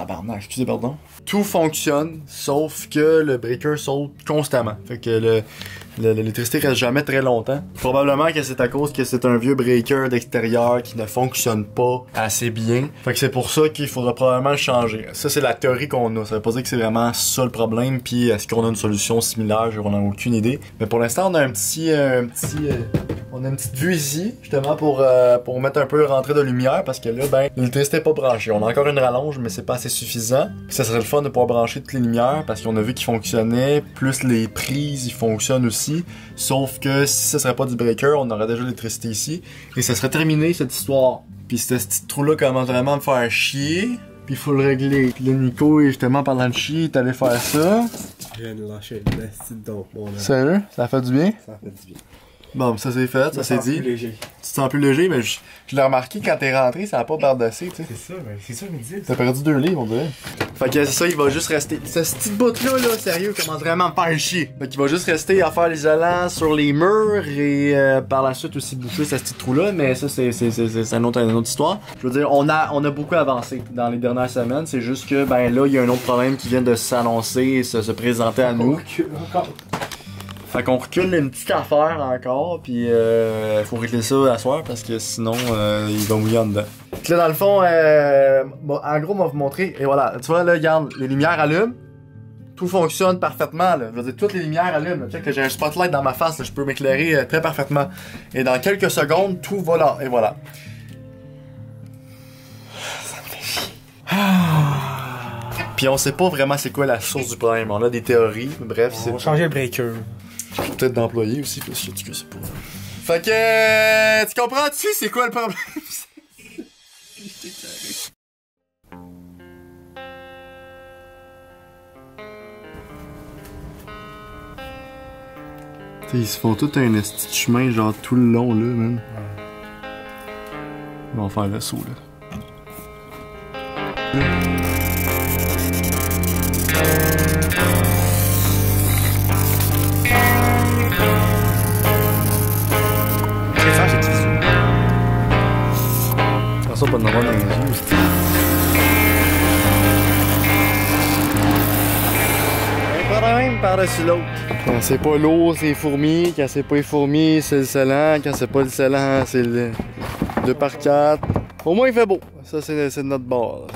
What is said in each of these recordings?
tabarnak, excusez, pardon. Tout fonctionne, sauf que le breaker saute constamment. Fait que l'électricité reste jamais très longtemps. Probablement que c'est à cause que c'est un vieux breaker d'extérieur qui ne fonctionne pas assez bien. Fait que c'est pour ça qu'il faudra probablement le changer. Ça, c'est la théorie qu'on a. Ça veut pas dire que c'est vraiment ça le problème. Puis est-ce qu'on a une solution similaire? On n'a aucune idée. Mais pour l'instant, on a on a une petite vue ici, justement pour mettre un peu rentrée de lumière, parce que là, ben, l'électricité n'est pas branchée. On a encore une rallonge, mais c'est pas assez suffisant. Puis ça serait le fun de pouvoir brancher toutes les lumières, parce qu'on a vu qu'ils fonctionnaient, plus les prises, ils fonctionnent aussi. Sauf que si ça serait pas du breaker, on aurait déjà l'électricité ici, et ça serait terminé cette histoire. Puis ce petit trou-là commence vraiment à me faire chier. Puis il faut le régler. Puis là, Nico, justement, parlant de chier, il est allé faire ça. Je viens de lâcher le style donc, mon homme. Sérieux? Ça fait du bien? Ça fait du bien. Bon, ça c'est fait, ça c'est dit. Plus léger. Tu te sens plus léger, mais je l'ai remarqué quand t'es rentré, ça a pas bardassé, tu sais. C'est ça, je me disais. T'as perdu 2 livres, on dirait. Fait que c'est ça, il va juste rester. Ce petit bout-là, là, sérieux, commence vraiment à me faire chier. Fait qu'il va juste rester à faire l'isolant sur les murs et par la suite aussi boucher ce petit trou-là, mais ça, c'est une autre histoire. Je veux dire, on a beaucoup avancé dans les dernières semaines, c'est juste que, ben là, il y a un autre problème qui vient de s'annoncer et se présenter à nous. Fait qu'on recule une petite affaire encore, puis faut régler ça à soir parce que sinon il va mouiller en dedans. Là dans le fond, en gros on va vous montrer, et voilà, tu vois là, regarde, les lumières allument, tout fonctionne parfaitement là, je veux dire toutes les lumières allument, check que j'ai un spotlight dans ma face, là, je peux m'éclairer très parfaitement. Et dans quelques secondes, tout va là, et voilà. Ça me fait chier. Puis on sait pas vraiment c'est quoi la source du problème, on a des théories, bref, c'est... On va changer le breaker. Peut-être d'employé aussi, parce que tu sais pas. Fait que tu comprends-tu c'est quoi le problème? T'sais, ils se font tout un esti de chemin genre tout le long là, man. Ils vont faire le saut là. Ça pas de n'avoir dans les yeux. Un problème par-dessus l'autre. Quand c'est pas l'eau, c'est les fourmis. Quand c'est pas les fourmis, c'est le scellant. Quand c'est pas le scellant, c'est le 2x4. Au moins, il fait beau. Ça, c'est de notre bord.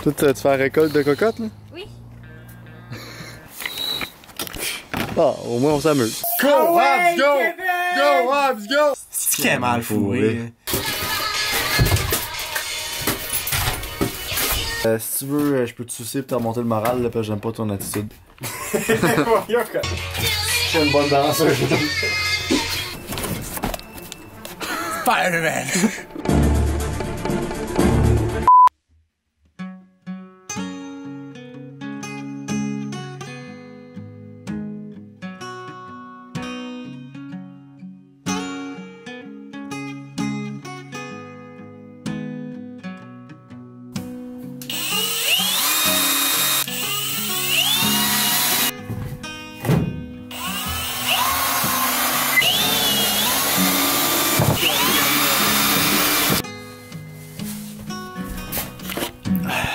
Toi, tu fais la récolte de cocottes, là? Oui. Ah, au moins, on s'amuse. Go, Habs, go! Go, Habs, go! C'est qui est mal fourré. Si tu veux, je peux te sucer pour te remonter le moral, là, parce que j'aime pas ton attitude. C'est une bonne danseuse. Spider-Man!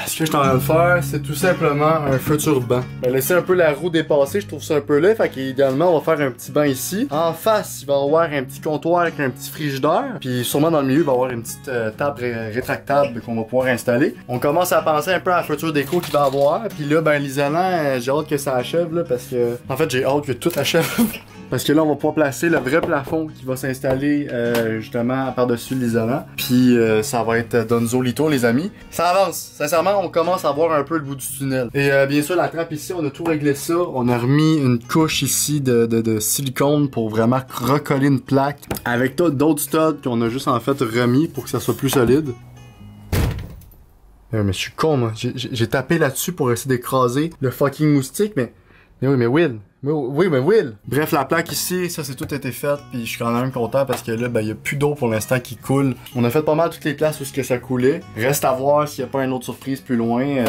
Ce que je suis en train de faire, c'est tout simplement un futur banc. Je vais laisser un peu la roue dépasser, je trouve ça un peu laid, fait qu'idéalement on va faire un petit banc ici. En face, il va y avoir un petit comptoir avec un petit frigidaire, puis sûrement dans le milieu, il va y avoir une petite table rétractable qu'on va pouvoir installer. On commence à penser un peu à la future déco qu'il va y avoir, puis là, ben l'isolant, j'ai hâte que ça achève, là, parce que... En fait, j'ai hâte que tout achève. Parce que là, on va pouvoir placer le vrai plafond qui va s'installer justement par-dessus l'isolant. Puis ça va être Donzo Lito, les amis. Ça avance. Sincèrement, on commence à voir un peu le bout du tunnel. Et bien sûr, la trappe ici, on a tout réglé ça. On a remis une couche ici de silicone pour vraiment recoller une plaque. Avec d'autres studs qu'on a juste en fait remis pour que ça soit plus solide. Mais je suis con, moi. J'ai tapé là-dessus pour essayer d'écraser le fucking moustique, mais oui, mais Will. Oui, mais Will! Bref, la plaque ici, ça c'est tout été fait, puis je suis quand même content parce que là, ben, il y a plus d'eau pour l'instant qui coule. On a fait pas mal toutes les places où ce que ça coulait. Reste à voir s'il n'y a pas une autre surprise plus loin.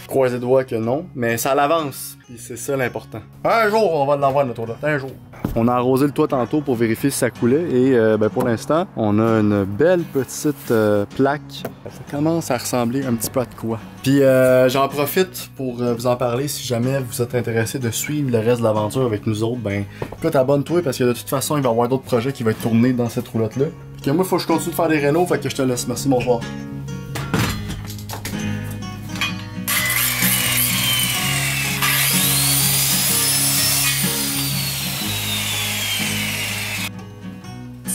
Croisez doigts que non, mais ça l'avance, puis c'est ça l'important. Un jour, on va l'avoir notre tour là. Un jour. On a arrosé le toit tantôt pour vérifier si ça coulait et ben pour l'instant, on a une belle petite plaque. Ça commence à ressembler un petit peu à de quoi. Puis j'en profite pour vous en parler si jamais vous êtes intéressé de suivre le reste de l'aventure avec nous autres. Ben écoute, abonne-toi parce que de toute façon, il va y avoir d'autres projets qui vont être tournés dans cette roulotte-là. Puis moi, il faut que je continue de faire des rénaux, fait que je te laisse. Merci, bonsoir.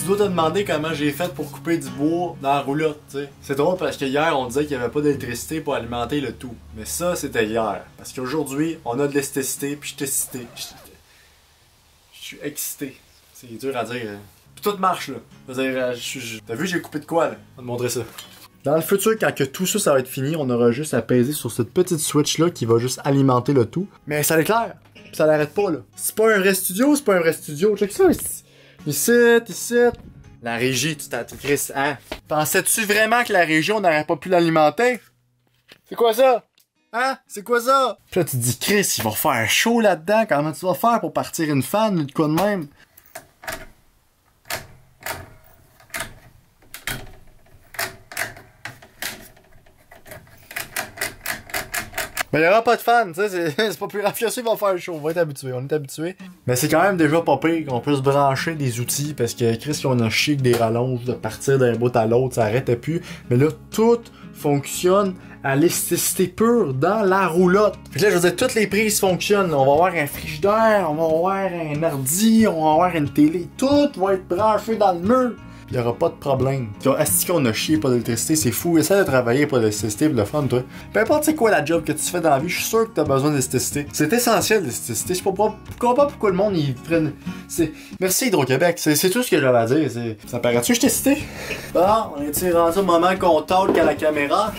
Tu dois te demander comment j'ai fait pour couper du bois dans la roulotte, tu sais. C'est drôle parce que hier, on disait qu'il n'y avait pas d'électricité pour alimenter le tout. Mais ça, c'était hier. Parce qu'aujourd'hui, on a de l'électricité, puis je t'ai cité. Je suis excité. C'est dur à dire. Puis tout marche, là. T'as vu, j'ai coupé de quoi, là? On va te montrer ça. Dans le futur, quand que tout ça, ça va être fini, on aura juste à peser sur cette petite switch-là qui va juste alimenter le tout. Mais ça l'éclaire. Ça l'arrête pas, là. C'est pas un vrai studio, c'est pas un vrai studio. Check ça, ici. La régie, tu t'as Chris, hein? Pensais-tu vraiment que la régie, on n'aurait pas pu l'alimenter? C'est quoi ça? Hein? C'est quoi ça? Puis là, tu te dis, Chris, il va faire chaud là-dedans. Comment tu vas faire pour partir une fan, ou de quoi de même? Mais il n'y aura pas de fans, tu sais, c'est pas plus grave que ça, il va faire chaud, on va être habitué, on est habitué. Mais c'est quand même déjà pas pire qu'on peut se brancher des outils, parce que Chris, on a chic des rallonges, de partir d'un bout à l'autre, ça arrêtait plus. Mais là, tout fonctionne à l'électricité pure dans la roulotte. Puis là, je veux dire, toutes les prises fonctionnent. On va avoir un frigidaire, on va avoir un ordi, on va avoir une télé, tout va être branché dans le mur. Il n'y aura pas de problème. Est-ce qu'on a chié pas d'électricité? C'est fou. Essaie de travailler pas d'électricité pour le fun, toi. Peu importe c'est quoi la job que tu fais dans la vie, je suis sûr que tu as besoin d'électricité. C'est essentiel l'électricité. Je comprends pas pourquoi le monde ils prennent. Merci Hydro-Québec. C'est tout ce que j'avais à dire. Ça paraît-tu que je t'ai cité? Bon, on est rendu au moment qu'on talk à la caméra.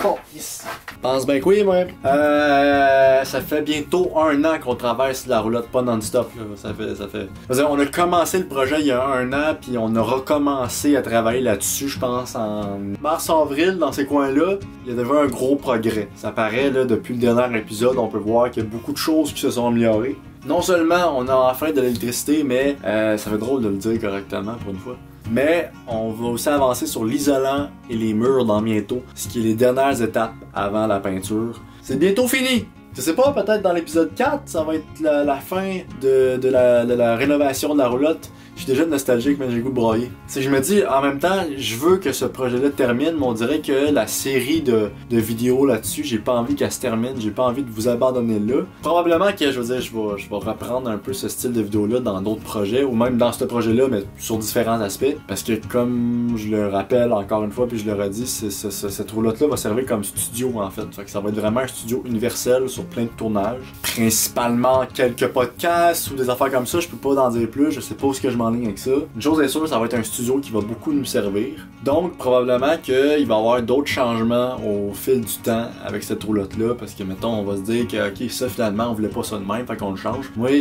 Oh, yes. Pense bien que oui, moi. Ça fait bientôt 1 an qu'on travaille sur la roulotte, pas non-stop. Ça fait. On a commencé le projet il y a 1 an, puis on a recommencé à travailler là-dessus, je pense, en mars-avril, dans ces coins-là. Il y avait un gros progrès. Ça paraît, là, depuis le dernier épisode, on peut voir qu'il y a beaucoup de choses qui se sont améliorées. Non seulement on a enfin de l'électricité, mais ça fait drôle de le dire correctement pour une fois. Mais on va aussi avancer sur l'isolant et les murs dans bientôt, ce qui est les dernières étapes avant la peinture. C'est bientôt fini! Je sais pas, peut-être dans l'épisode 4, ça va être la fin de la rénovation de la roulotte. Je suis déjà nostalgique, mais j'ai le goût de broyer. C'est je me dis, en même temps, je veux que ce projet-là termine, mais on dirait que la série de vidéos là-dessus, j'ai pas envie qu'elle se termine, j'ai pas envie de vous abandonner là. Probablement que, je veux dire, je vais reprendre un peu ce style de vidéo-là dans d'autres projets, ou même dans ce projet-là, mais sur différents aspects. Parce que, comme je le rappelle encore une fois, puis je le redis, cette roulotte-là va servir comme studio, en fait. Fait que ça va être vraiment un studio universel sur plein de tournages. Principalement quelques podcasts ou des affaires comme ça, je peux pas en dire plus, je sais pas où ce que je m'en ligne avec ça. Une chose est sûre, ça va être un studio qui va beaucoup nous servir. Donc, probablement qu'il va y avoir d'autres changements au fil du temps avec cette roulotte-là, parce que, mettons, on va se dire que, ok, ça, finalement, on voulait pas ça de même, fait qu'on le change. Moi,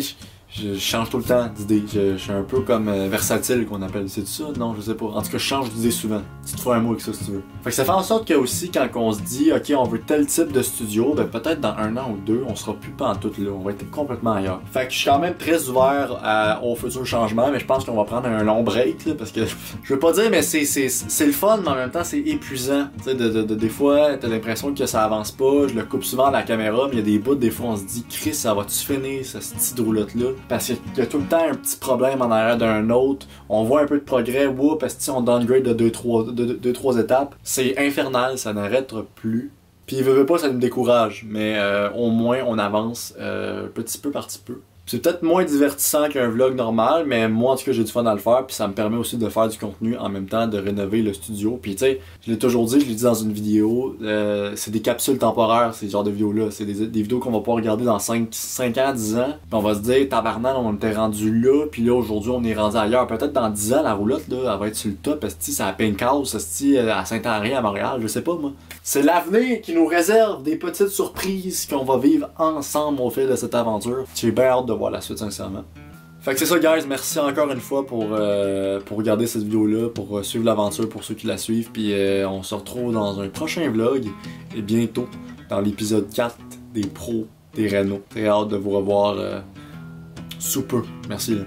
je change tout le temps d'idée. Je suis un peu comme versatile qu'on appelle. C'est ça? Non, je sais pas. En tout cas, je change d'idée souvent. Tu te fais un mot avec ça si tu veux. Fait que ça fait en sorte que aussi, quand on se dit, ok, on veut tel type de studio, ben peut-être dans 1 an ou 2, on sera plus pantoute là. On va être complètement ailleurs. Fait que je suis quand même très ouvert aux futurs changements, mais je pense qu'on va prendre un long break, là, parce que je veux pas dire, mais c'est le fun, mais en même temps, c'est épuisant. Tu sais, des fois, t'as l'impression que ça avance pas. Je le coupe souvent à la caméra, mais il y a des bouts, des fois, on se dit, Chris, ça va-tu finir, ce petite roulotte-là? Parce qu'il y a tout le temps un petit problème en arrière d'un autre. On voit un peu de progrès, parce que si on downgrade de 2-3 étapes, c'est infernal, ça n'arrête plus. Puis veut pas, ça nous décourage, mais au moins on avance petit peu par petit peu. C'est peut-être moins divertissant qu'un vlog normal, mais moi en tout cas j'ai du fun à le faire, puis ça me permet aussi de faire du contenu en même temps, de rénover le studio. Puis tu sais, je l'ai toujours dit, je l'ai dit dans une vidéo, c'est des capsules temporaires ces genres de vidéos-là. C'est des vidéos qu'on va pouvoir regarder dans 5 ans, 10 ans, puis on va se dire, tabarnak, on était rendu là, puis là aujourd'hui on est rendu ailleurs. Peut-être dans 10 ans, la roulotte, là, elle va être sur le top, parce que c'est à Pincause, à Saint-Henri, à Montréal, je sais pas moi. C'est l'avenir qui nous réserve des petites surprises qu'on va vivre ensemble au fil de cette aventure. J'ai bien hâte de voir la suite, sincèrement. Fait que c'est ça, guys. Merci encore une fois pour regarder cette vidéo-là, pour suivre l'aventure pour ceux qui la suivent. Puis on se retrouve dans un prochain vlog et bientôt dans l'épisode 4 des pros des rénaux. Très hâte de vous revoir sous peu. Merci. Là.